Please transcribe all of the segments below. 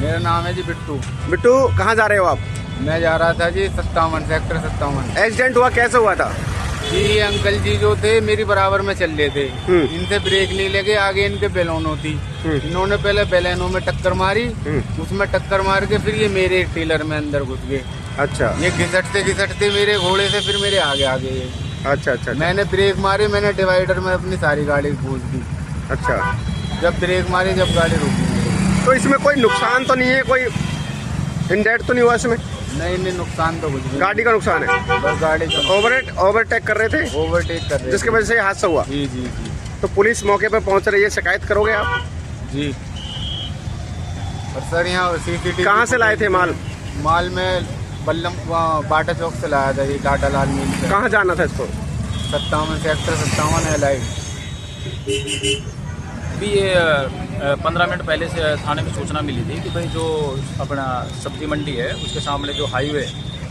मेरा नाम है जी बिट्टू। बिट्टू, कहाँ जा रहे हो आप? मैं जा रहा था जी 57 सेक्टर 57। एक्सीडेंट हुआ, कैसे हुआ था? जी ये अंकल जी जो थे मेरी बराबर में चल रहे थे, इनसे ब्रेक नहीं लगे, आगे इनके बेलोनो थी। इन्होंने पहले बेलोनो में टक्कर मारी, उसमें टक्कर मार के फिर ये मेरे टेलर में अंदर घुस गए। अच्छा, ये घिसटते मेरे घोड़े से फिर मेरे आगे आ गए। अच्छा अच्छा। मैंने ब्रेक मारी, मैंने डिवाइडर में अपनी सारी गाड़ी घूस दी। अच्छा, जब ब्रेक मारी, जब गाड़ी रुकी। तो इसमें कोई नुकसान तो नहीं है, कोई इंडेट तो नहीं हुआ इसमें? नहीं, नुकसान तो कुछ नहीं। गाड़ी का नुकसान है, बस गाड़ी का ओवरटेक कर रहे थे, ओवरटेक कर रहे जिसकी वजह से ये हादसा हुआ। जी। तो पुलिस मौके पर पहुंच रही है, शिकायत करोगे आप? जी। और सर यहाँ CCTV कहाँ से लाए थे माल? माल में बल्लम बाटा चौक से लाया था, ये टाटा लाल मिल से। कहाँ जाना था इसको? 57 सेक्टर 57 LI। अभी ये 15 मिनट पहले से थाने में सूचना मिली थी कि भाई जो अपना सब्जी मंडी है उसके सामने जो हाईवे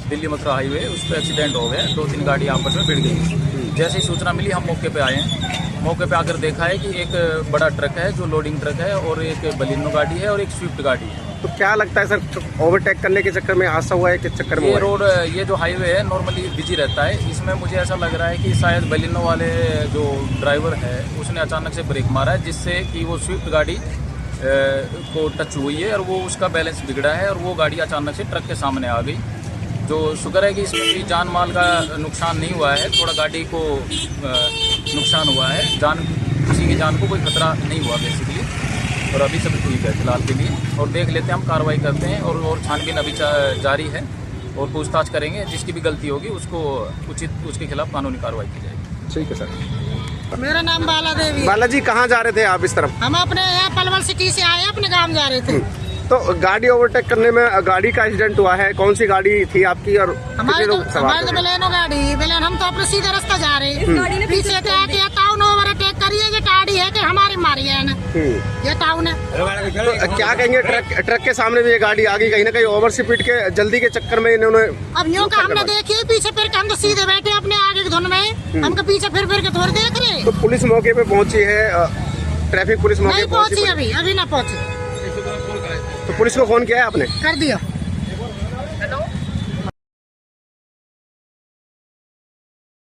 दिल्ली मथुरा हाईवे उस पर एक्सीडेंट हो गया, 2-3 गाड़ी आपस में भिड़ गई। जैसे ही सूचना मिली हम मौके पे आए हैं। मौके पे आकर देखा है कि एक बड़ा ट्रक है जो लोडिंग ट्रक है और एक बलिनो गाड़ी है और एक स्विफ्ट गाड़ी है। तो क्या लगता है सर, ओवरटेक करने के चक्कर में हादसा हुआ है, किस चक्कर में ये हुआ है? रोड, ये जो हाईवे है नॉर्मली बिजी रहता है, इसमें मुझे ऐसा लग रहा है कि शायद बलिनो वाले जो ड्राइवर है उसने अचानक से ब्रेक मारा है, जिससे कि वो स्विफ्ट गाड़ी को टच हुई है और वो उसका बैलेंस बिगड़ा है और वो गाड़ी अचानक से ट्रक के सामने आ गई। जो शुक्र है कि इसमें भी जान माल का नुकसान नहीं हुआ है, थोड़ा गाड़ी को नुकसान हुआ है, किसी की जान को कोई खतरा नहीं हुआ बेसिकली। और अभी सब ठीक है फिलहाल के लिए, और देख लेते हैं, हम कार्रवाई करते हैं और छानबीन अभी जारी है और पूछताछ करेंगे। जिसकी भी गलती होगी उसको उचित उसके खिलाफ कानूनी कार्रवाई की जाएगी। ठीक है सर। मेरा नाम बाला देवी। बालाजी, कहाँ जा रहे थे आप इस तरफ? हम अपने यहाँ पलवल सिटी से आए, अपने गांव जा रहे थे। तो गाड़ी ओवरटेक करने में गाड़ी का एक्सीडेंट हुआ है, कौन सी गाड़ी थी आपकी और हमारी तो सवार थे? बेलेनो गाड़ी, बेलेन हम तो अपने सीधे रास्ता जा रहे हैं। पीछे से आके टाउन ओवरटेक करिए, ये गाड़ी है कि हमारी मारी है ना, ये टाउन है। तो क्या कहेंगे, ट्रक के सामने भी ये गाड़ी आ गई, कहीं ना कहीं ओवर स्पीड के जल्दी के चक्कर में इन्होंने। अब यूँ का हमने देखिए पीछे फिर के, हम तो सीधे बैठे अपने आगे की धुन में, हमको पीछे फिर के थोड़ी देख रहे। तो पुलिस मौके पे पहुंची है, ट्रैफिक पुलिस मौके नहीं पे पहुंची? पहुंची, अभी ना पहुंची। तो पुलिस को फोन किया है आपने? कर दिया।